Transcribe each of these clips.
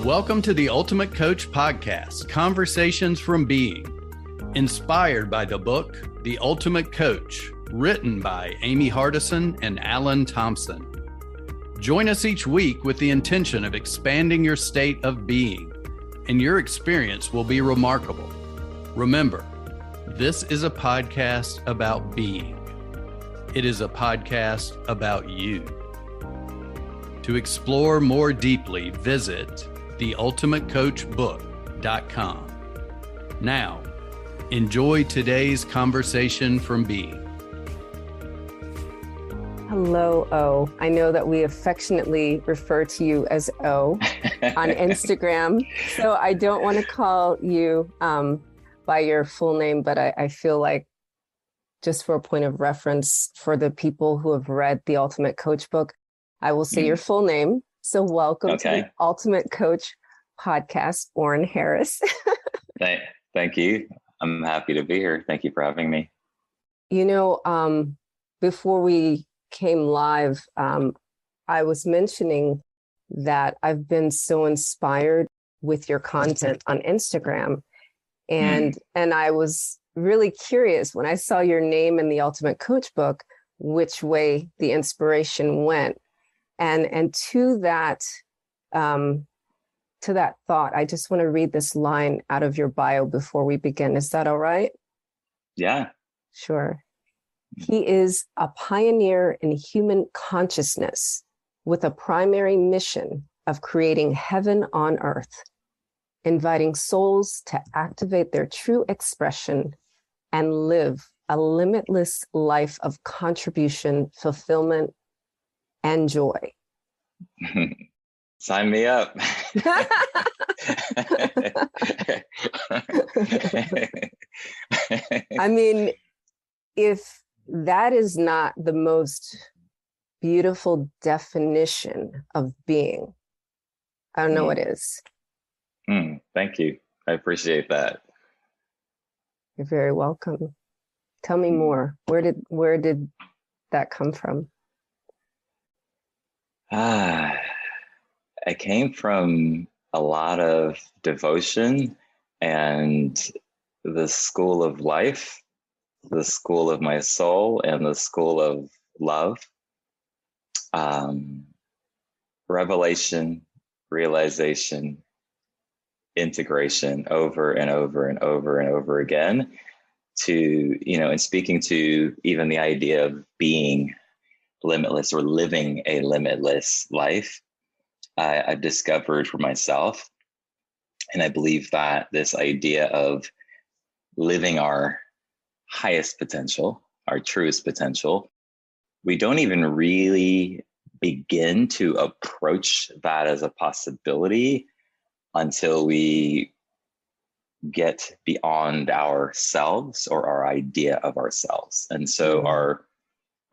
Welcome to the Ultimate Coach Podcast, Conversations from Being, inspired by the book, The Ultimate Coach, written by Amy Hardison and Alan Thompson. Join us each week with the intention of expanding your state of being, and your experience will be remarkable. Remember, this is a podcast about being. It is a podcast about you. To explore more deeply, visit theultimatecoachbook.com. Now, enjoy today's conversation from being. Hello, O. I know that we affectionately refer to you as O on Instagram, so I don't want to call you by your full name, but I feel like just for a point of reference for the people who have read the Ultimate Coach book, I will say your full name. So welcome to the Ultimate Coach Podcast, Oren Harris. Thank you. I'm happy to be here. Thank you for having me. You know, before we came live, I was mentioning that I've been so inspired with your content on Instagram. And I was really curious when I saw your name in the Ultimate Coach book, which way the inspiration went. And to that thought, I just want to read this line out of your bio before we begin. Is that all right? Yeah. Sure. He is a pioneer in human consciousness with a primary mission of creating heaven on earth, inviting souls to activate their true expression and live a limitless life of contribution, fulfillment, and joy. Sign me up. I mean, if that is not the most beautiful definition of being, I don't know what is. Thank you. I appreciate that. You're very welcome. Tell me more. Where did that come from? I came from a lot of devotion and the school of life, the school of my soul, and the school of love. Revelation, realization, integration over and over and over and over again to, and speaking to even the idea of being limitless or living a limitless life, I've discovered for myself. And I believe that this idea of living our highest potential, our truest potential, we don't even really begin to approach that as a possibility until we get beyond ourselves or our idea of ourselves. And so our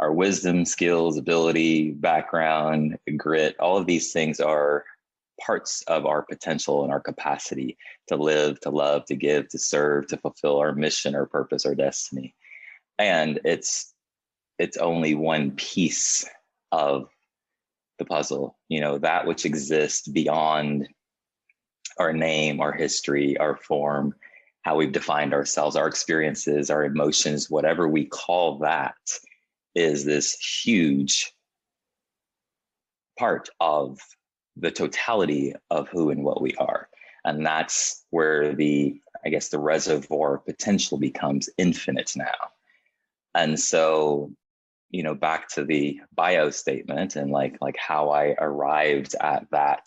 wisdom, skills, ability, background, grit, all of these things are parts of our potential and our capacity to live, to love, to give, to serve, to fulfill our mission, our purpose, our destiny. And it's only one piece of the puzzle, that which exists beyond our name, our history, our form, how we've defined ourselves, our experiences, our emotions, whatever we call that, is this huge part of the totality of who and what we are. And that's where the reservoir potential becomes infinite now. And so, back to the bio statement and like how I arrived at that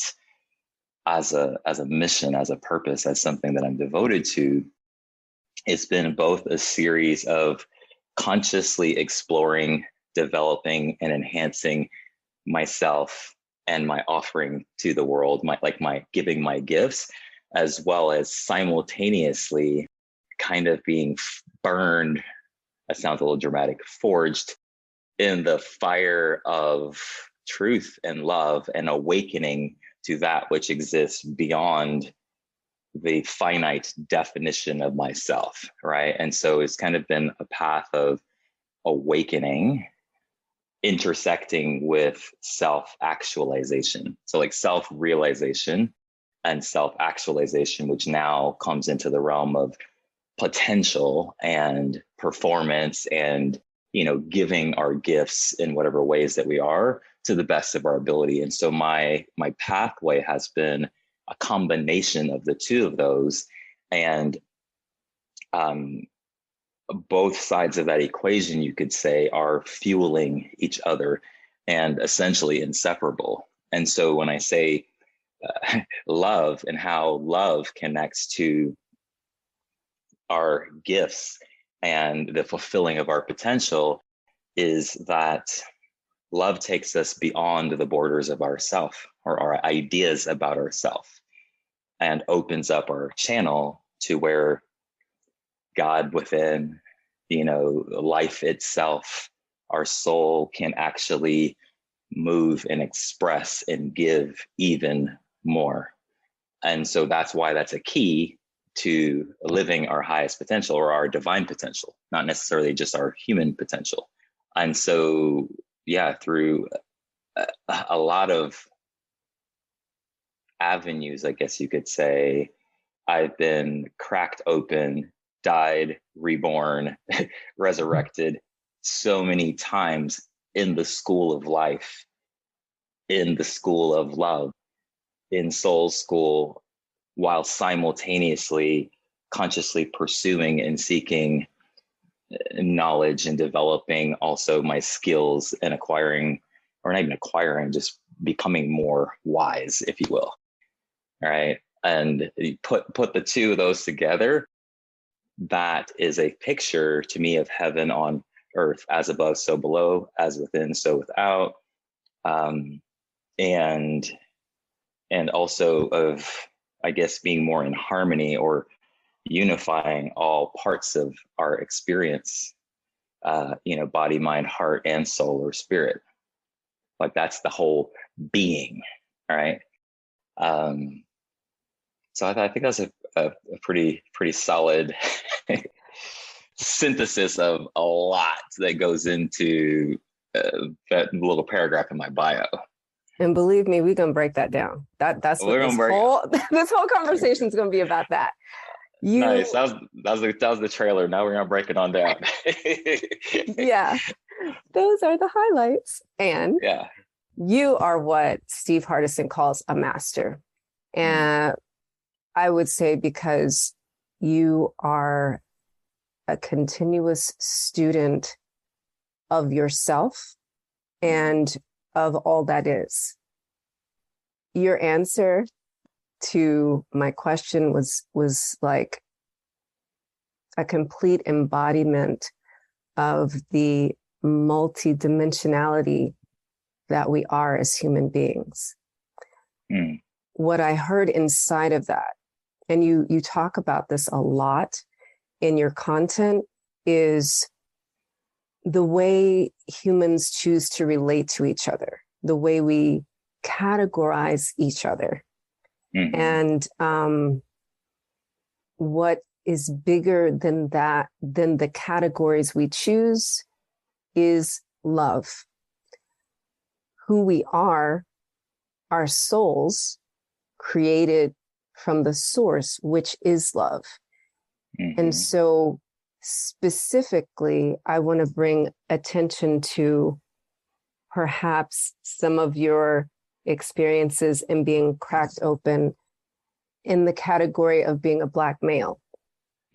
as a mission, as a purpose, as something that I'm devoted to, it's been both a series of consciously exploring, developing, and enhancing myself and my offering to the world, my giving my gifts, as well as simultaneously kind of being burned, that sounds a little dramatic, forged in the fire of truth and love and awakening to that which exists beyond the finite definition of myself, right? And so it's kind of been a path of awakening, intersecting with self-actualization. So like self-realization and self-actualization, which now comes into the realm of potential and performance and, giving our gifts in whatever ways that we are to the best of our ability. And so my pathway has been a combination of the two of those. And both sides of that equation, you could say, are fueling each other and essentially inseparable. And so when I say love and how love connects to our gifts and the fulfilling of our potential, is that love takes us beyond the borders of ourself or our ideas about ourself and opens up our channel to where God within, life itself, our soul can actually move and express and give even more. And so that's why that's a key to living our highest potential or our divine potential, not necessarily just our human potential. And so, through a lot of avenues, I guess you could say, I've been cracked open, died, reborn, resurrected so many times in the school of life, in the school of love, in soul school, while simultaneously consciously pursuing and seeking knowledge and developing also my skills and acquiring, or not even acquiring, just becoming more wise, if you will. All right. And you put the two of those together, that is a picture to me of heaven on earth, as above, so below, as within, so without. And also of, I guess, being more in harmony or unifying all parts of our experience, body, mind, heart, and soul or spirit. Like that's the whole being. All right. So I think that's a pretty solid synthesis of a lot that goes into that little paragraph in my bio. And believe me, we're gonna break that down. That's what this whole conversation is gonna be about. That. Nice. That was the trailer. Now we're gonna break it on down. Yeah, those are the highlights. And you are what Steve Hardison calls a master, and I would say because you are a continuous student of yourself and of all that is. Your answer to my question was like a complete embodiment of the multidimensionality that we are as human beings. What I heard inside of that, and you talk about this a lot in your content, is the way humans choose to relate to each other, the way we categorize each other. And what is bigger than that, than the categories we choose, is love. Who we are souls created from the source, which is love. And so specifically, I want to bring attention to perhaps some of your experiences in being cracked open in the category of being a Black male.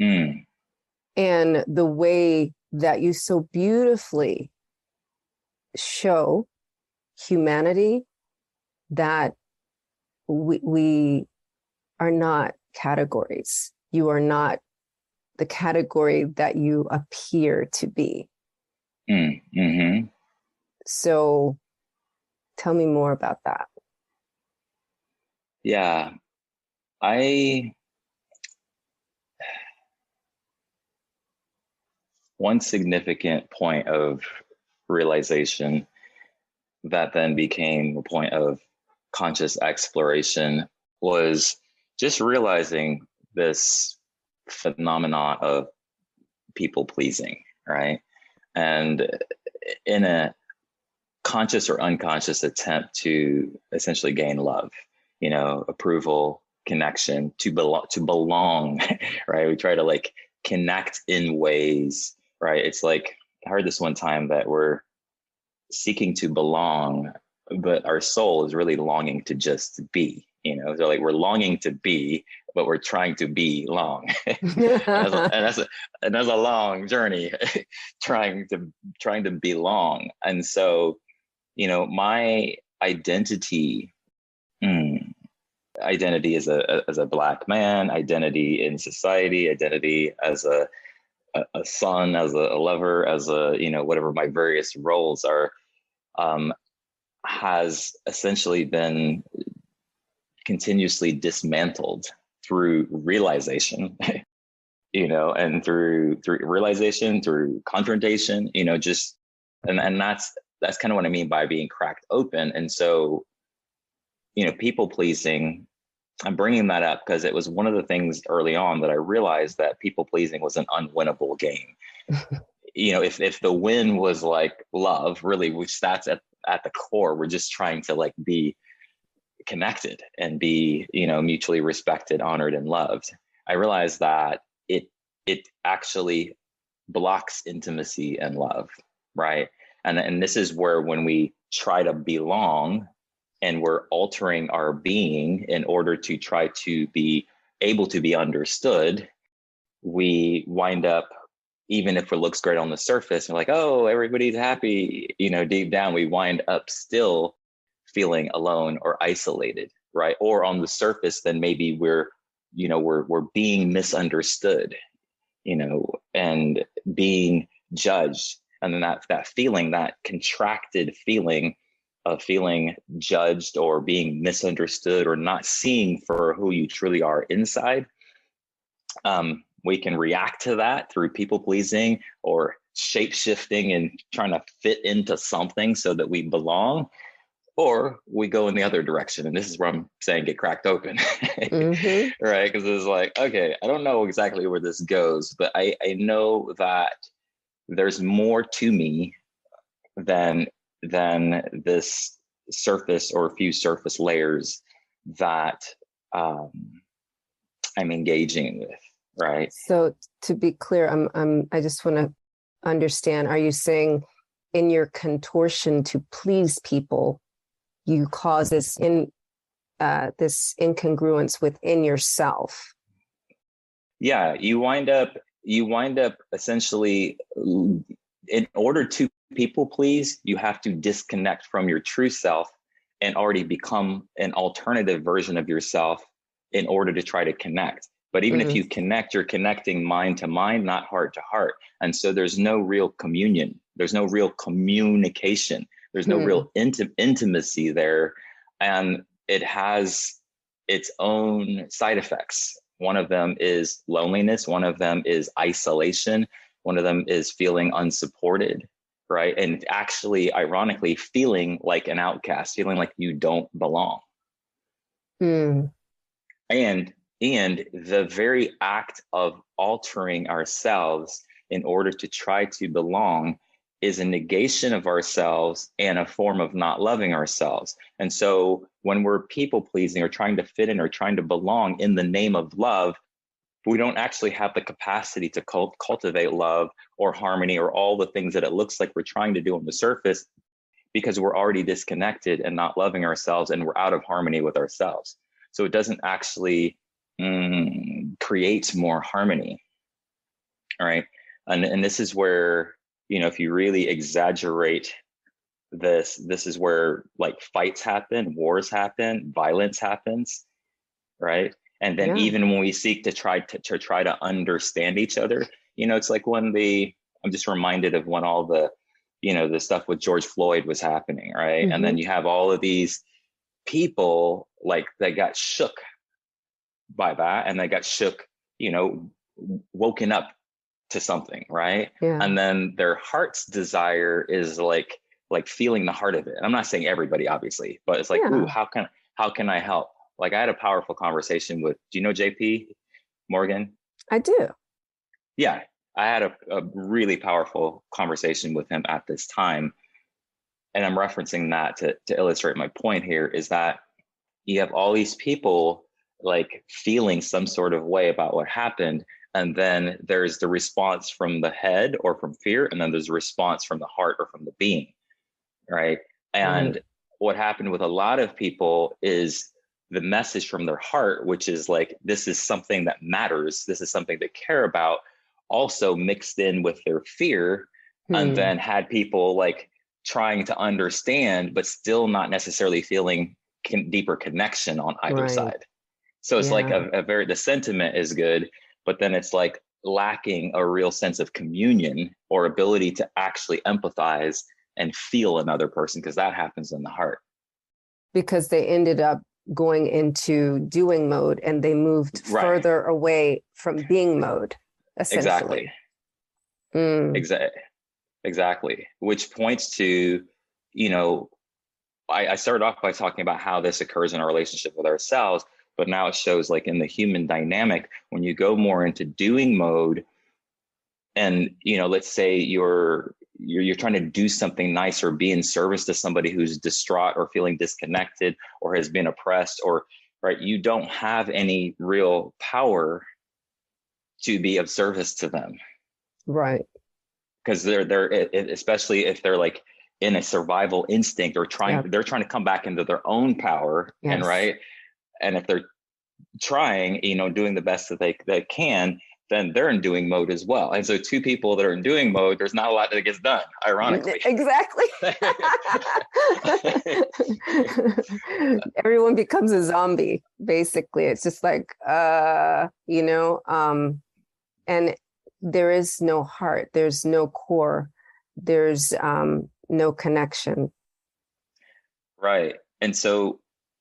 And the way that you so beautifully show humanity, that we are not categories. You are not the category that you appear to be. So tell me more about that. Yeah, one significant point of realization that then became a point of conscious exploration was just realizing this phenomena of people pleasing, right? And in a conscious or unconscious attempt to essentially gain love, approval, connection, to belong, right? We try to like connect in ways, right? It's like, I heard this one time that we're seeking to belong, but our soul is really longing to just be, so like we're longing to be, but we're trying to be long. and that's a long journey, trying to belong. And so, my identity, identity as a Black man, identity in society, identity as a son, as a lover, as a, whatever my various roles are, has essentially been continuously dismantled through realization, and through realization, through confrontation, just, and that's kind of what I mean by being cracked open. And so, people pleasing, I'm bringing that up because it was one of the things early on that I realized, that people pleasing was an unwinnable game. If the win was like love, really, which that's at the core, we're just trying to like be connected and be, mutually respected, honored, and loved. I realized that it actually blocks intimacy and love, right? And this is where, when we try to belong and we're altering our being in order to try to be able to be understood, we wind up, even if it looks great on the surface, and like, oh, everybody's happy, deep down, we wind up still feeling alone or isolated, right? Or on the surface, then maybe we're being misunderstood, and being judged. And then that feeling, that contracted feeling of feeling judged or being misunderstood or not seeing for who you truly are inside, we can react to that through people pleasing or shape shifting and trying to fit into something so that we belong, or we go in the other direction. And this is where I'm saying get cracked open, Mm-hmm. right? Because it's like, okay, I don't know exactly where this goes, but I know that there's more to me than this surface or a few surface layers that I'm engaging with, right? So to be clear, I just want to understand, are you saying in your contortion to please people, you cause this incongruence within yourself? Yeah, you wind up essentially, in order to people please, you have to disconnect from your true self and already become an alternative version of yourself in order to try to connect. But even if you connect, you're connecting mind to mind, not heart to heart. And so there's no real communion. There's no real communication. There's no real intimacy there. And it has its own side effects. One of them is loneliness. One of them is isolation. One of them is feeling unsupported, right? And actually, ironically, feeling like an outcast, feeling like you don't belong. And the very act of altering ourselves in order to try to belong is a negation of ourselves and a form of not loving ourselves. And so when we're people pleasing or trying to fit in or trying to belong in the name of love, we don't actually have the capacity to cultivate love or harmony or all the things that it looks like we're trying to do on the surface, because we're already disconnected and not loving ourselves, and we're out of harmony with ourselves. So it doesn't actually create more harmony. All right. And this is where, if you really exaggerate this is where like fights happen, wars happen, violence happens, right? And then even when we seek to try to understand each other, it's like I'm just reminded of when all the, the stuff with George Floyd was happening, right? And then you have all of these people like that got shook by that, and they got shook, woken up to something, right? Yeah. And then their heart's desire is like feeling the heart of it. And I'm not saying everybody, obviously, but it's like, ooh, how can I help? Like I had a powerful conversation with, do you know JP Morgan? I do. Yeah, I had a really powerful conversation with him at this time. And I'm referencing that to illustrate my point here, is that you have all these people like feeling some sort of way about what happened. And then there's the response from the head or from fear. And then there's a response from the heart or from the being. Right. And what happened with a lot of people is the message from their heart, which is like, this is something that matters. This is something they care about, also mixed in with their fear. And then had people like trying to understand, but still not necessarily feeling deeper connection on either side. So it's like the sentiment is good, but then it's like lacking a real sense of communion or ability to actually empathize and feel another person, because that happens in the heart. Because they ended up going into doing mode and they moved further away from being mode, essentially. Exactly. Which points to, I started off by talking about how this occurs in our relationship with ourselves, but now it shows like in the human dynamic, when you go more into doing mode and, let's say you're trying to do something nice or be in service to somebody who's distraught or feeling disconnected or has been oppressed, or you don't have any real power to be of service to them. Right. Because they're especially if they're like in a survival instinct or they're trying to come back into their own power. And and if they're trying, doing the best that they can, then they're in doing mode as well. And so two people that are in doing mode, there's not a lot that gets done, ironically. Exactly. Everyone becomes a zombie, basically. It's just like, and there is no heart, there's no core, there's no connection. Right. And so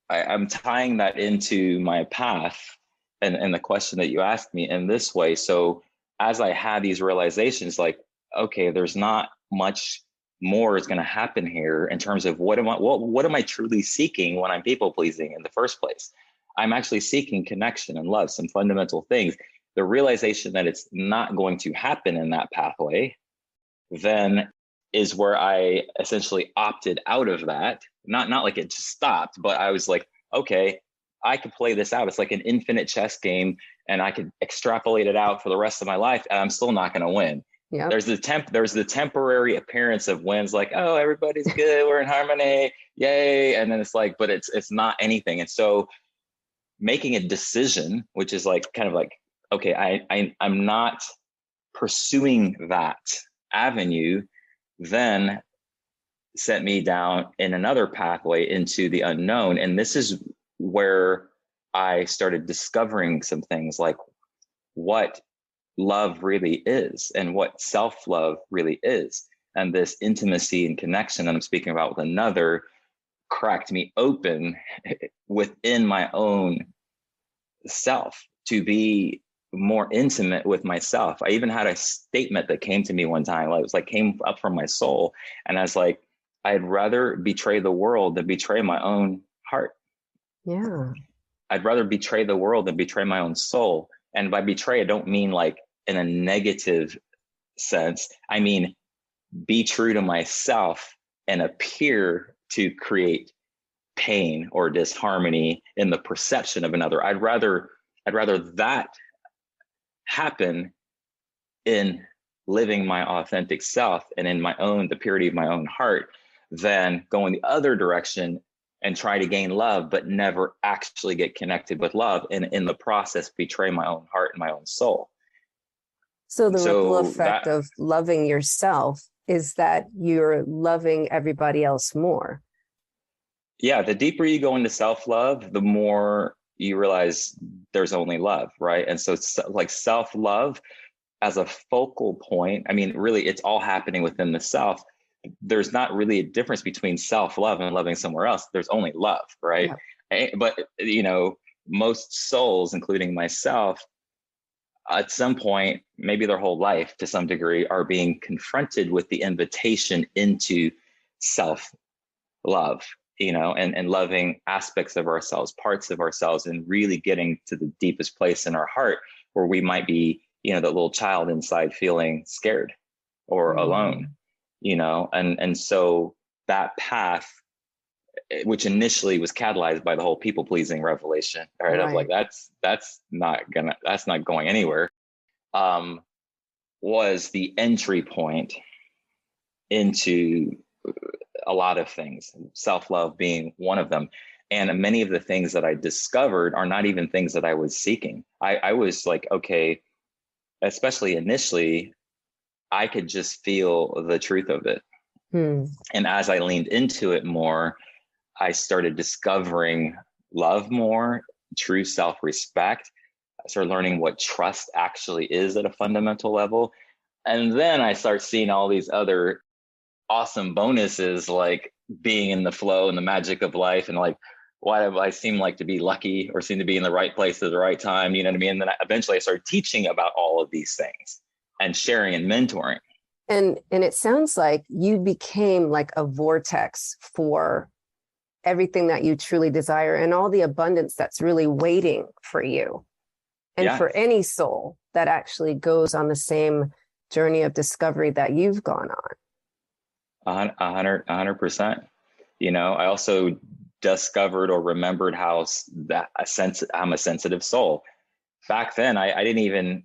I'm tying that into my path and the question that you asked me in this way. So as I had these realizations, like, okay, there's not much more is going to happen here in terms of what am I truly seeking when I'm people pleasing in the first place? I'm actually seeking connection and love, some fundamental things. The realization that it's not going to happen in that pathway then is where I essentially opted out of that. Not like it just stopped, but I was like, okay, I could play this out. It's like an infinite chess game and I could extrapolate it out for the rest of my life and I'm still not going to win. Yep. There's the temporary appearance of wins, like, oh, everybody's good, we're in harmony, yay. And then it's like, but it's not anything. And so making a decision, which is like kind of like, okay, I'm not pursuing that avenue, then set me down in another pathway into the unknown. And this is where I started discovering some things like what love really is and what self-love really is. And this intimacy and connection that I'm speaking about with another cracked me open within my own self to be more intimate with myself. I even had a statement that came to me one time. It was like came up from my soul. And I was like, I'd rather betray the world than betray my own heart. Yeah. I'd rather betray the world than betray my own soul. And by betray, I don't mean like in a negative sense. I mean, be true to myself and appear to create pain or disharmony in the perception of another. I'd rather that happen in living my authentic self and in the purity of my own heart than going the other direction and try to gain love, but never actually get connected with love. And in the process, betray my own heart and my own soul. So the ripple effect of loving yourself is that you're loving everybody else more. Yeah. The deeper you go into self-love, the more you realize there's only love, right? And so it's like self-love as a focal point. I mean, really, it's all happening within the self. There's not really a difference between self-love and loving somewhere else. There's only love, right? Yeah. But, most souls, including myself, at some point, maybe their whole life to some degree, are being confronted with the invitation into self-love, and loving aspects of ourselves, parts of ourselves, and really getting to the deepest place in our heart where we might be, that little child inside feeling scared or alone, and so that path which initially was catalyzed by the whole people pleasing revelation. All right. I was like, that's not going anywhere. Was the entry point into a lot of things, self-love being one of them. And many of the things that I discovered are not even things that I was seeking. I was like, okay, especially initially, I could just feel the truth of it. And as I leaned into it more, I started discovering love more, true self-respect. I started learning what trust actually is at a fundamental level. And then I start seeing all these other awesome bonuses, like being in the flow and the magic of life. And like, why do I seem like to be lucky or seem to be in the right place at the right time? You know what I mean? And then eventually I started teaching about all of these things and sharing and mentoring. And it sounds like you became like a vortex for everything that you truly desire and all the abundance that's really waiting for you. And for any soul that actually goes on the same journey of discovery that you've gone on. 100%. You know, I also discovered or remembered how I'm a sensitive soul. Back then, I didn't even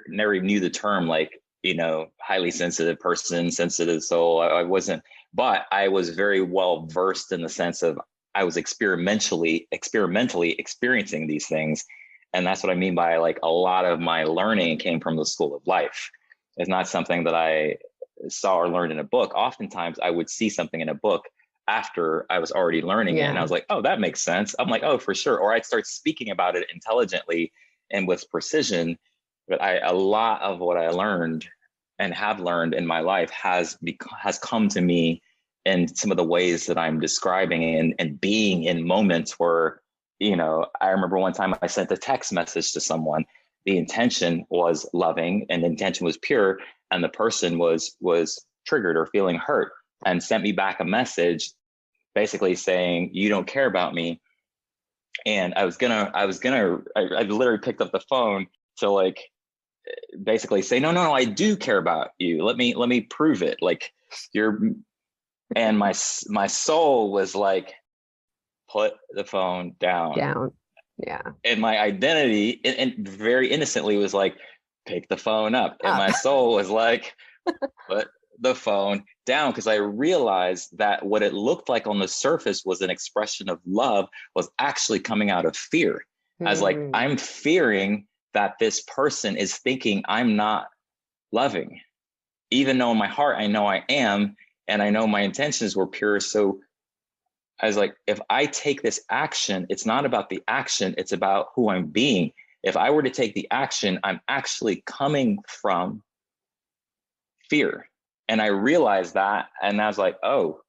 never even knew the term, like, you know, highly sensitive person, sensitive soul. I wasn't, but I was very well versed in the sense of I was experimentally experiencing these things. And that's what I mean by, like, a lot of my learning came from the school of life. It's not something that I saw or learned in a book. Oftentimes I would see something in a book after I was already learning it. And I was like, oh, that makes sense. I'm like, oh, for sure. Or I'd start speaking about it intelligently and with precision. But a lot of what I learned and have learned in my life has come to me in some of the ways that I'm describing and being in moments where, you know, I remember one time I sent a text message to someone. The intention was loving and the intention was pure. And the person was triggered or feeling hurt and sent me back a message basically saying, you don't care about me. And I literally picked up the phone to, like, basically say, no, I do care about you. Let me prove it. Like, and my soul was like, put the phone down. Yeah. And my identity, and very innocently, was like, pick the phone up. And my soul was like, put the phone down. Because I realized that what it looked like on the surface was an expression of love was actually coming out of fear. I was like, I'm fearing that this person is thinking I'm not loving, even though in my heart I know I am, and I know my intentions were pure. So I was like, if I take this action, it's not about the action, it's about who I'm being. If I were to take the action, I'm actually coming from fear. And I realized that, and I was like, oh,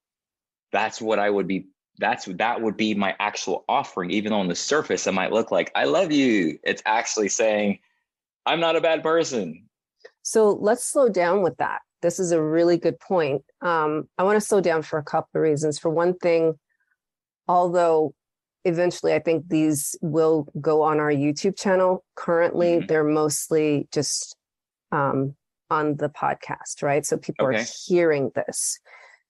that's what I would be. That would be my actual offering, even though on the surface it might look like, I love you. It's actually saying, I'm not a bad person. So let's slow down with that. This is a really good point. I want to slow down for a couple of reasons. For one thing, although eventually I think these will go on our YouTube channel, currently they're mostly just on the podcast, right? So people are hearing this.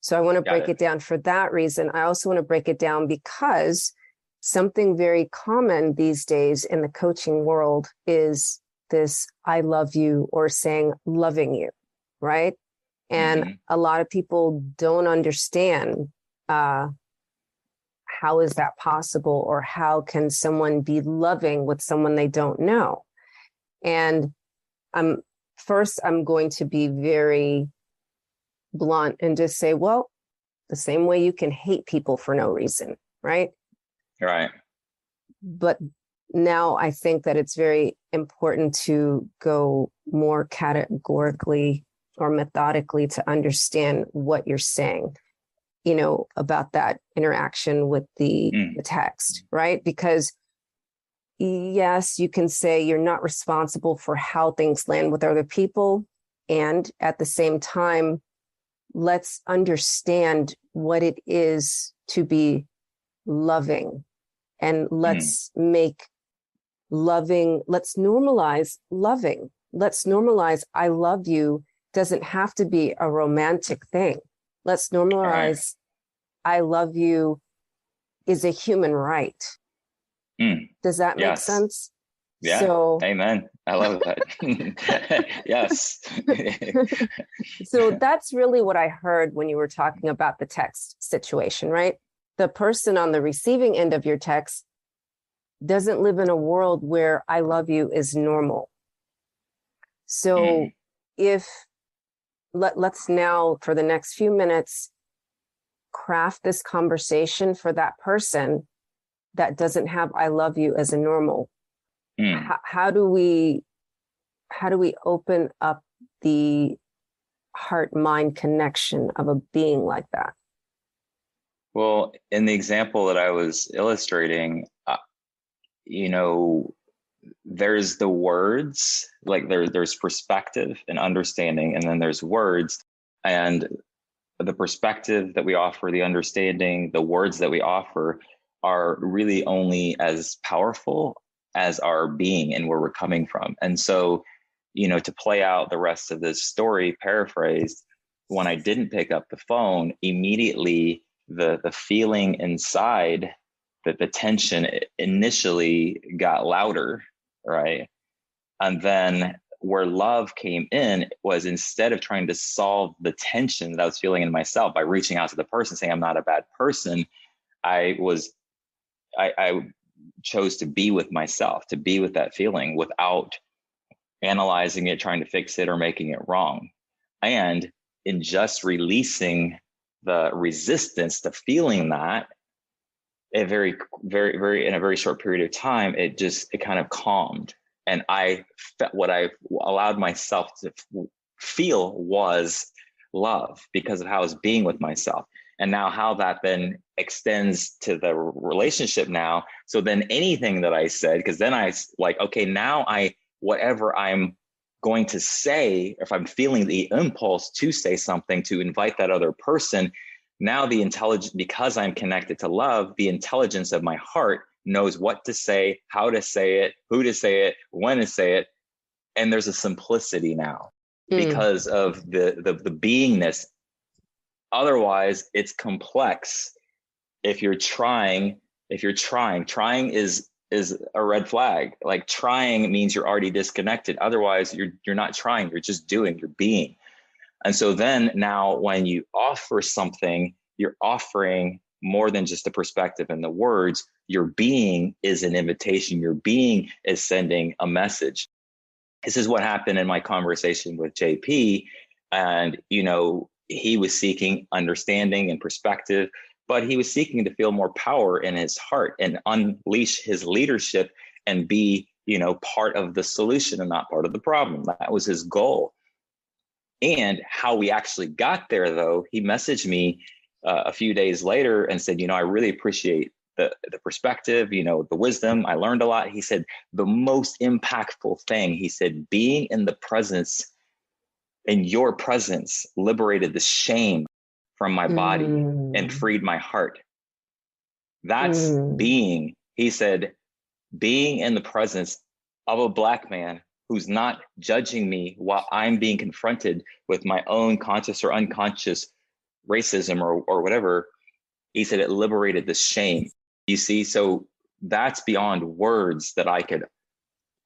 So I want to break it down for that reason. I also want to break it down because something very common these days in the coaching world is this I love you, or saying loving you, right? And a lot of people don't understand how is that possible, or how can someone be loving with someone they don't know? And I'm going to be very blunt and just say, well, the same way you can hate people for no reason, right? Right. But now I think that it's very important to go more categorically or methodically to understand what you're saying, you know, about that interaction with the text, right? Because yes, you can say you're not responsible for how things land with other people. And at the same time, let's understand what it is to be loving, and let's make loving, let's normalize loving. Let's normalize I love you doesn't have to be a romantic thing. Let's normalize I love you is a human right. Does that make Yes. sense? Yeah. So, amen. I love that. Yes. so that's really what I heard when you were talking about the text situation, right? The person on the receiving end of your text doesn't live in a world where I love you is normal. So if let's now, for the next few minutes, craft this conversation for that person that doesn't have I love you as a normal. How do we open up the heart-mind connection of a being like that? Well, in the example that I was illustrating, there's the words, like there's perspective and understanding, and then there's words. And the perspective that we offer, the understanding, the words that we offer are really only as powerful as our being and where we're coming from. And so, to play out the rest of this story, paraphrased, when I didn't pick up the phone, immediately the feeling inside, that the tension initially got louder, right? And then where love came in was, instead of trying to solve the tension that I was feeling in myself by reaching out to the person saying I'm not a bad person, I chose to be with myself, to be with that feeling without analyzing it, trying to fix it, or making it wrong. And in just releasing the resistance to feeling that, a very, very, very, in a very short period of time, it kind of calmed. And I felt what I allowed myself to feel was love, because of how I was being with myself. And now how that then extends to the relationship now. So then anything that I said, because then I like, okay, now whatever I'm going to say, if I'm feeling the impulse to say something, to invite that other person, now the intelligence, because I'm connected to love, the intelligence of my heart knows what to say, how to say it, who to say it, when to say it. And there's a simplicity now because of the beingness. Otherwise, it's complex. If you're trying is a red flag. Like, trying means you're already disconnected. Otherwise, you're not trying, you're just doing, you're being. And so then now when you offer something, you're offering more than just the perspective and the words. Your being is an invitation. Your being is sending a message. This is what happened in my conversation with JP. And, he was seeking understanding and perspective, but he was seeking to feel more power in his heart and unleash his leadership and be, part of the solution and not part of the problem. That was his goal. And how we actually got there, though, he messaged me a few days later and said, I really appreciate the perspective, the wisdom. I learned a lot. He said, the most impactful thing, he said, being in the presence, in your presence, liberated the shame from my body and freed my heart. That's being. He said, being in the presence of a Black man who's not judging me while I'm being confronted with my own conscious or unconscious racism or whatever. He said it liberated the shame. You see, so that's beyond words that I could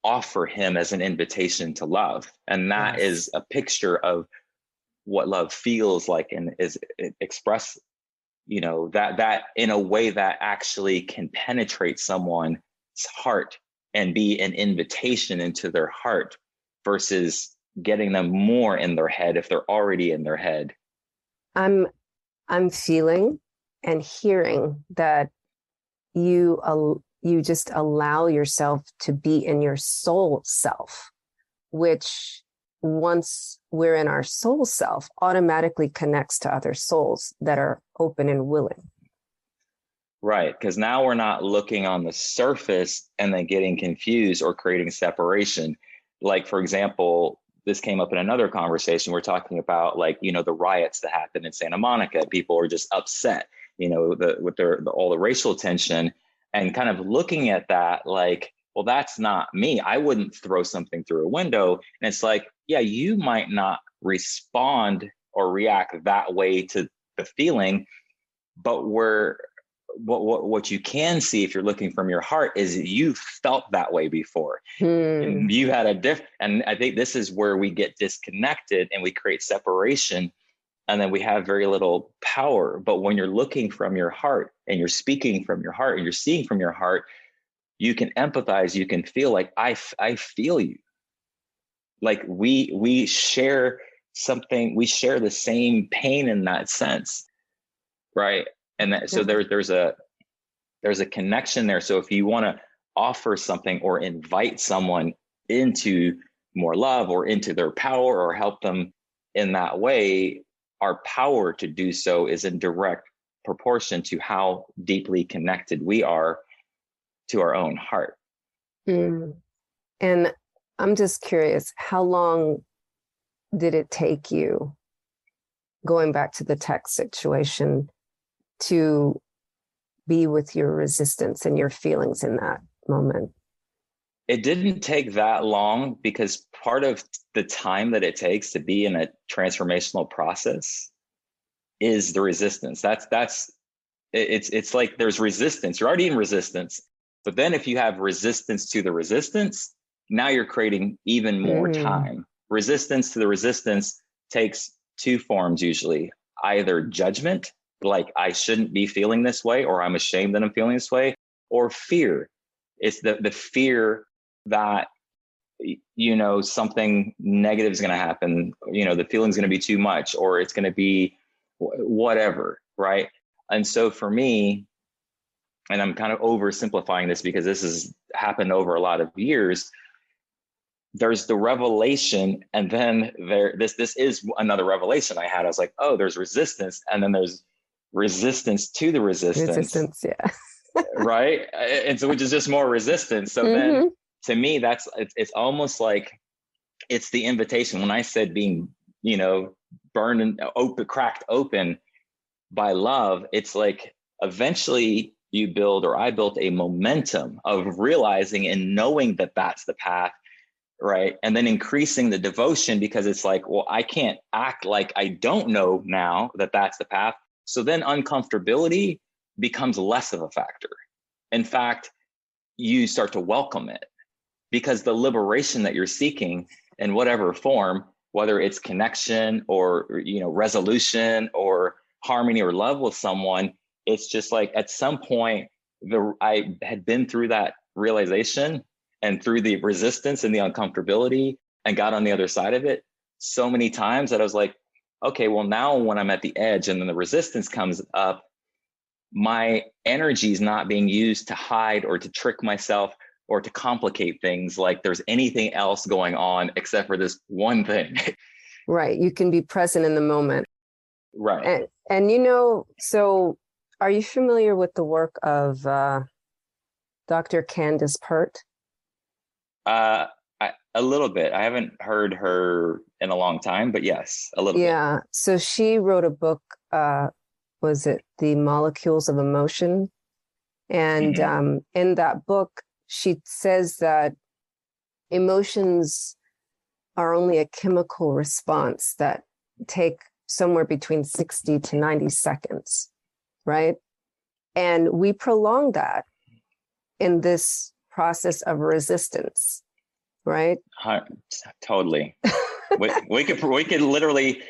offer him as an invitation to love. And that is a picture of what love feels like and is expressed, that in a way that actually can penetrate someone's heart and be an invitation into their heart versus getting them more in their head if they're already in their head. I'm feeling and hearing that you just allow yourself to be in your soul self, which once we're in our soul self automatically connects to other souls that are open and willing. Right, because now we're not looking on the surface and then getting confused or creating separation. Like, for example, this came up in another conversation. We're talking about, like, the riots that happened in Santa Monica. People are just upset, with all the racial tension, and kind of looking at that like, well, that's not me. I wouldn't throw something through a window. And it's like, yeah, you might not respond or react that way to the feeling, but what you can see if you're looking from your heart is you felt that way before. And you had and I think this is where we get disconnected and we create separation, and then we have very little power. But when you're looking from your heart and you're speaking from your heart and you're seeing from your heart, you can empathize, you can feel like I feel you. Like we share something, we share the same pain in that sense, right? And so there's a connection there. So if you want to offer something or invite someone into more love or into their power or help them in that way, our power to do so is in direct proportion to how deeply connected we are to our own heart. And I'm just curious, how long did it take you, going back to the text situation, to be with your resistance and your feelings in that moment? It didn't take that long, because part of the time that it takes to be in a transformational process is the resistance. It's like there's resistance. You're already in resistance, but then if you have resistance to the resistance, now you're creating even more time. Resistance to the resistance takes two forms usually: either judgment, like I shouldn't be feeling this way, or I'm ashamed that I'm feeling this way, or fear. It's the fear that, something negative is going to happen, the feeling's going to be too much, or it's going to be whatever, right? And so for me, and I'm kind of oversimplifying this because this has happened over a lot of years, there's the revelation, and then this is another revelation I had. I was like, oh, there's resistance, and then there's resistance to the resistance. Yeah. Right? And so which is just more resistance. So then to me, it's almost like it's the invitation. When I said being, burned and cracked open by love, it's like eventually I built a momentum of realizing and knowing that that's the path, right? And then increasing the devotion, because it's like, well, I can't act like I don't know now that that's the path. So then uncomfortability becomes less of a factor. In fact, you start to welcome it, because the liberation that you're seeking in whatever form, whether it's connection or, resolution or harmony or love with someone, it's just like at some point I had been through that realization and through the resistance and the uncomfortability and got on the other side of it so many times that I was like, okay, well, now when I'm at the edge and then the resistance comes up, my energy is not being used to hide or to trick myself or to complicate things like there's anything else going on except for this one thing. Right. You can be present in the moment. Right. And so are you familiar with the work of Dr. Candace Pert? A little bit. I haven't heard her in a long time, but yes, a little bit. Yeah. So she wrote a book, was it The Molecules of Emotion? And in that book, she says that emotions are only a chemical response that take somewhere between 60 to 90 seconds, right? And we prolong that in this process of resistance, right? Totally. we could literally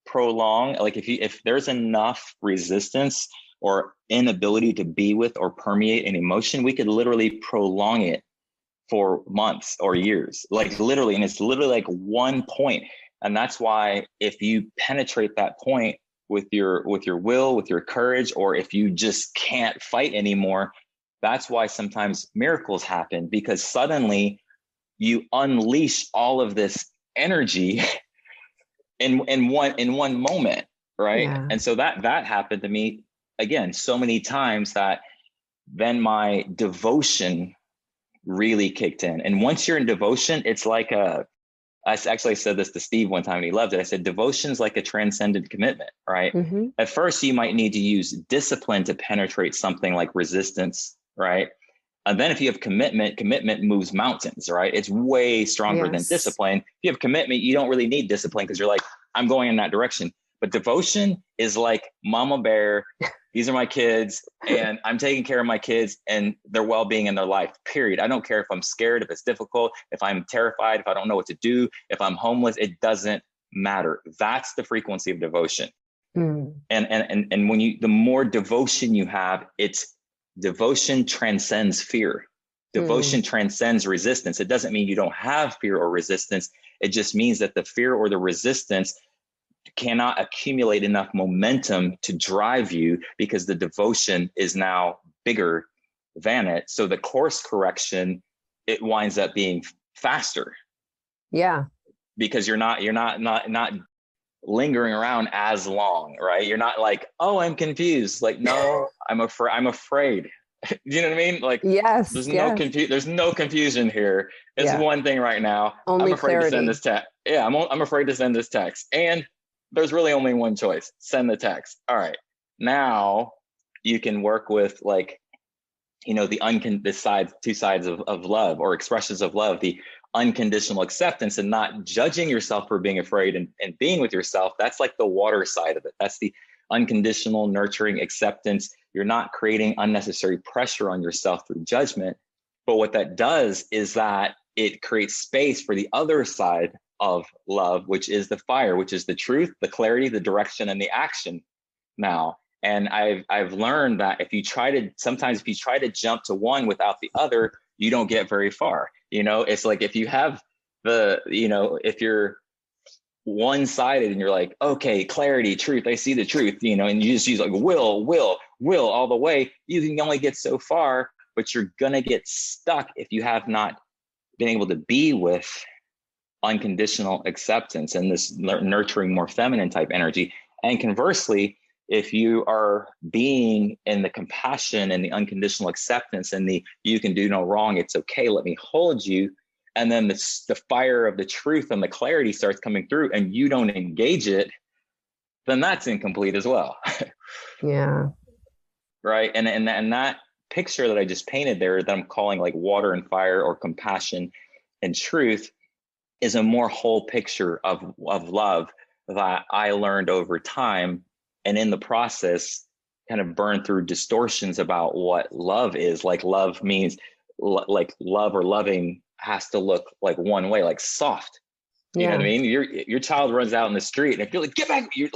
prolong, like if there's enough resistance or inability to be with or permeate an emotion, we could literally prolong it for months or years, like literally. And it's literally like one point. And that's why if you penetrate that point with your will, with your courage, or if you just can't fight anymore, that's why sometimes miracles happen, because suddenly you unleash all of this energy in one moment, right? Yeah. And so that happened to me again so many times that then my devotion really kicked in. And once you're in devotion, it's like I actually said this to Steve one time and he loved it. I said, devotion is like a transcended commitment, right? Mm-hmm. At first, you might need to use discipline to penetrate something like resistance, right? And then if you have commitment moves mountains, right? It's way stronger than discipline. If you have commitment, you don't really need discipline because you're like, I'm going in that direction. But devotion is like mama bear These are my kids, and I'm taking care of my kids and their well-being in their life, period. I don't care if I'm scared, if it's difficult, if I'm terrified, if I don't know what to do, if I'm homeless, it doesn't matter. That's the frequency of devotion. And when the more devotion you have, devotion transcends fear. Devotion transcends resistance. It doesn't mean you don't have fear or resistance. It just means that the fear or the resistance cannot accumulate enough momentum to drive you, because the devotion is now bigger than it. So the course correction, it winds up being faster. Yeah. Because you're not lingering around as long, right? You're not like, oh, I'm confused. Like, no, I'm afraid. You know what I mean? Like, yes, there's no confusion here. It's one thing right now. Only I'm afraid clarity. to send this text. Yeah, I'm afraid to send this text. And there's really only one choice: send the text. All right. Now you can work with, like, the two sides of love, or expressions of love, the unconditional acceptance, and not judging yourself for being afraid, and being with yourself. That's like the water side of it. That's the unconditional nurturing acceptance. You're not creating unnecessary pressure on yourself through judgment. But what that does is that it creates space for the other side of love, which is the fire, which is the truth, the clarity, the direction, and the action now. And I've learned that if you try to jump to one without the other, you don't get very far. It's like, if you have if you're one-sided and you're like, okay, clarity, truth, I see the truth, and you just use like will all the way, you can only get so far, but you're going to get stuck if you have not been able to be with unconditional acceptance and this nurturing, more feminine type energy. And conversely, if you are being in the compassion and the unconditional acceptance and the you can do no wrong, it's okay, let me hold you, and then the fire of the truth and the clarity starts coming through and you don't engage it, then that's incomplete as well. Yeah. Right. And that picture that I just painted there, that I'm calling like water and fire, or compassion and truth, is a more whole picture of love that I learned over time. And in the process, kind of burned through distortions about what love is. Like, love means like love or loving has to look like one way, like soft. You know what I mean? Your child runs out in the street, and if you're like, get back, you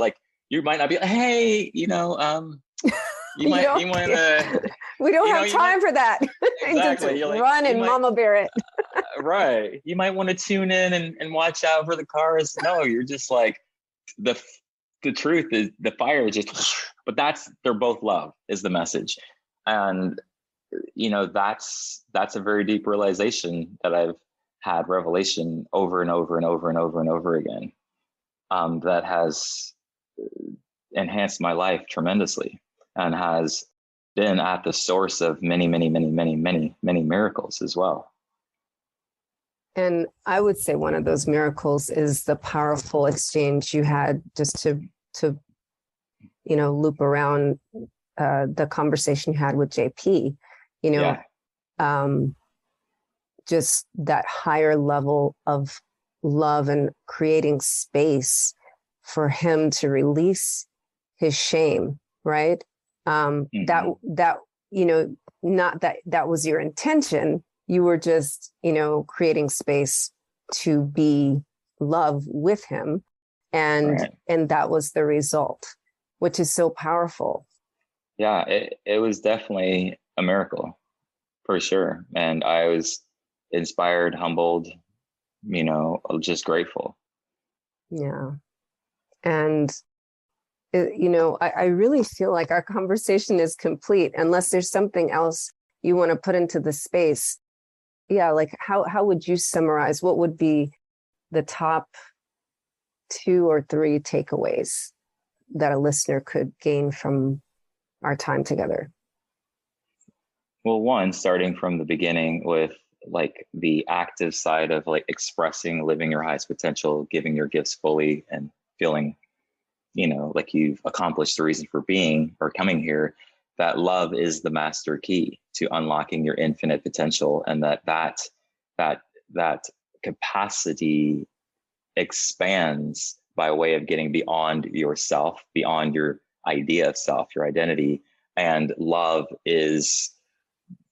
might not be like, hey, you want to. We don't have time for that. Exactly. Just run and mama bear it. Right. You might want to tune in and watch out for the cars. No, you're just like, the truth is, the fire is just, but they're both love is the message. And that's a very deep realization that I've had revelation over and over and over and over and over again, that has enhanced my life tremendously and has been at the source of many, many, many, many, many, many miracles as well. And I would say one of those miracles is the powerful exchange you had, just to loop around the conversation you had with JP, just that higher level of love and creating space for him to release his shame, right? That not that was your intention. You were just, creating space to be love with him. And that was the result, which is so powerful. Yeah, it was definitely a miracle, for sure. And I was inspired, humbled, just grateful. Yeah. And, I really feel like our conversation is complete, unless there's something else you want to put into the space. Yeah. Like how would you summarize, what would be the top 2 or 3 takeaways that a listener could gain from our time together? Well, one, starting from the beginning with like the active side of like expressing, living your highest potential, giving your gifts fully, and feeling, like you've accomplished the reason for being or coming here, that love is the master key to unlocking your infinite potential, and that capacity expands by way of getting beyond yourself, beyond your idea of self, your identity. And love is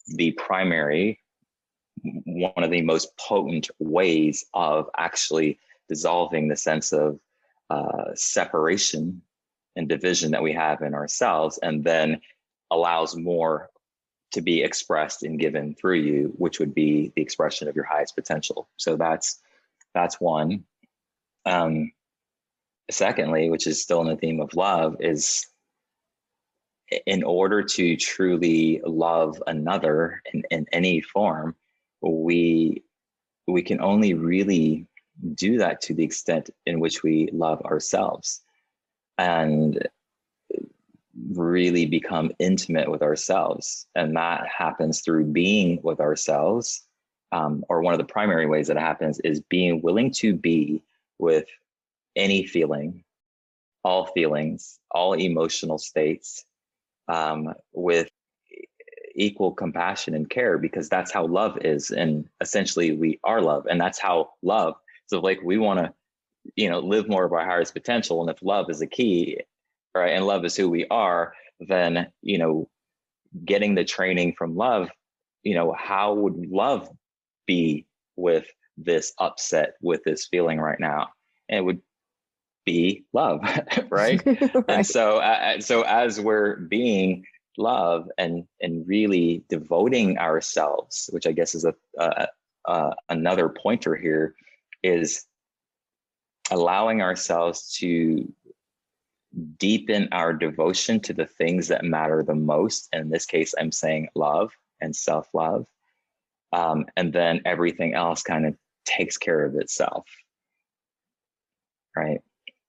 the primary, one of the most potent ways of actually dissolving the sense of separation and division that we have in ourselves, and then allows more to be expressed and given through you, which would be the expression of your highest potential. So that's one. Secondly, which is still in the theme of love, is in order to truly love another in any form, we can only really do that to the extent in which we love ourselves and really become intimate with ourselves. And that happens through being with ourselves. Or one of the primary ways that it happens is being willing to be with any feeling, all feelings, all emotional states, with equal compassion and care, because that's how love is. And essentially we are love. And that's how love. So like we want to, live more of our highest potential. And if love is a key, right, and love is who we are, then, getting the training from love, how would love be with this upset, with this feeling right now? And it would be love, right? Right. And so as we're being love and really devoting ourselves, which I guess is another pointer here, is allowing ourselves to deepen our devotion to the things that matter the most. And in this case, I'm saying love and self-love. And then everything else kind of takes care of itself, right?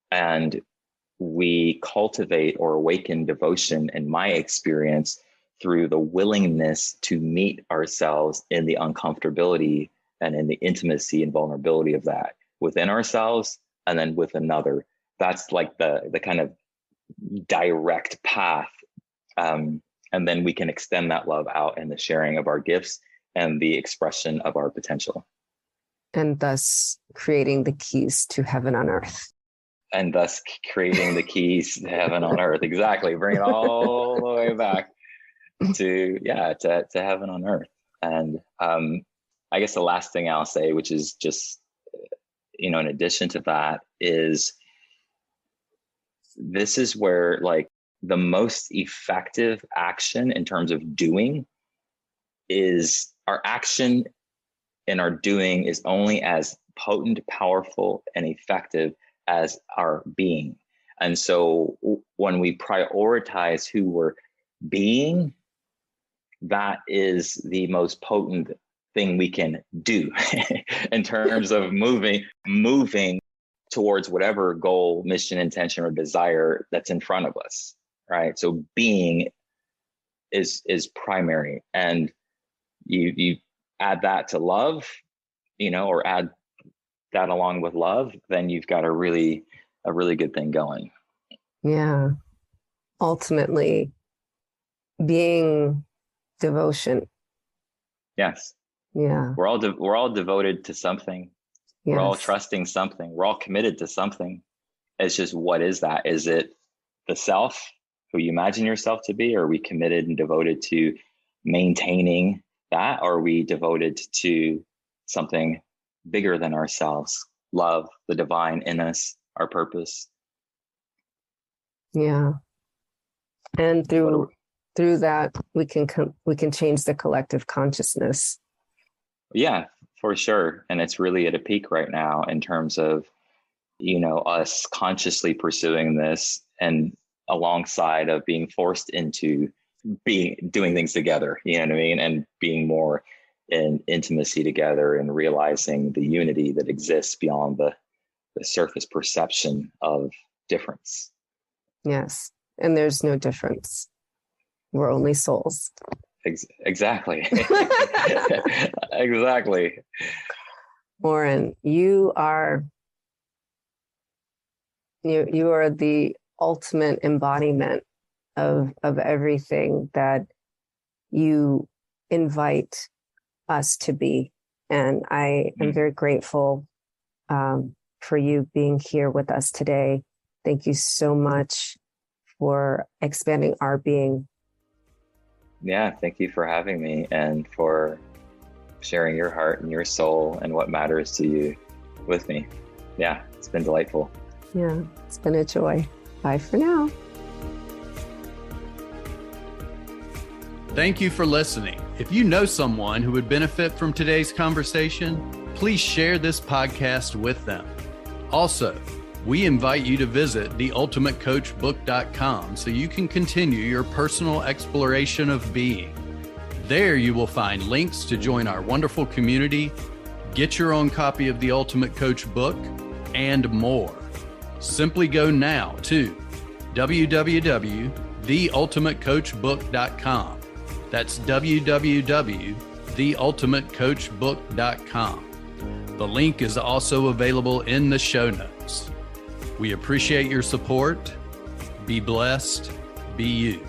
And we cultivate or awaken devotion, in my experience, through the willingness to meet ourselves in the uncomfortability and in the intimacy and vulnerability of that within ourselves and then with another. That's like the kind of direct path. And then we can extend that love out in the sharing of our gifts and the expression of our potential. And thus creating the keys to heaven on earth. And thus creating the keys to heaven on earth. Exactly. Bring it all the way back to heaven on earth. And I guess the last thing I'll say, which is just, in addition to that, is this is where like the most effective action in terms of doing is our action, and our doing is only as potent, powerful, and effective as our being. And so when we prioritize who we're being, that is the most potent thing we can do in terms of moving towards whatever goal, mission, intention, or desire that's in front of us, right? So being is primary. And you add that to love, or add that along with love, then you've got a really good thing going. Yeah. Ultimately, being devotion. Yes. Yeah. We're all devoted to something. Yes. We're all trusting something. We're all committed to something. It's just, what is that? Is it the self, who you imagine yourself to be? Or are we committed and devoted to maintaining that? Or are we devoted to something bigger than ourselves? Love, the divine in us, our purpose. Yeah. And through that, we can change the collective consciousness. Yeah, for sure. And it's really at a peak right now in terms of, us consciously pursuing this, and alongside of being forced into doing things together, you know what I mean? And being more in intimacy together and realizing the unity that exists beyond the surface perception of difference. Yes. And there's no difference. We're only souls. Exactly. Exactly. Oren, you are the ultimate embodiment of everything that you invite us to be. And I am very grateful for you being here with us today. Thank you so much for expanding our being. Yeah, thank you for having me and for sharing your heart and your soul and what matters to you with me. Yeah, it's been delightful. Yeah, it's been a joy. Bye for now. Thank you for listening. If you know someone who would benefit from today's conversation, please share this podcast with them. Also, we invite you to visit theultimatecoachbook.com so you can continue your personal exploration of being. There you will find links to join our wonderful community, get your own copy of the Ultimate Coach book, and more. Simply go now to www.theultimatecoachbook.com. That's www.theultimatecoachbook.com. The link is also available in the show notes. We appreciate your support. Be blessed. Be you.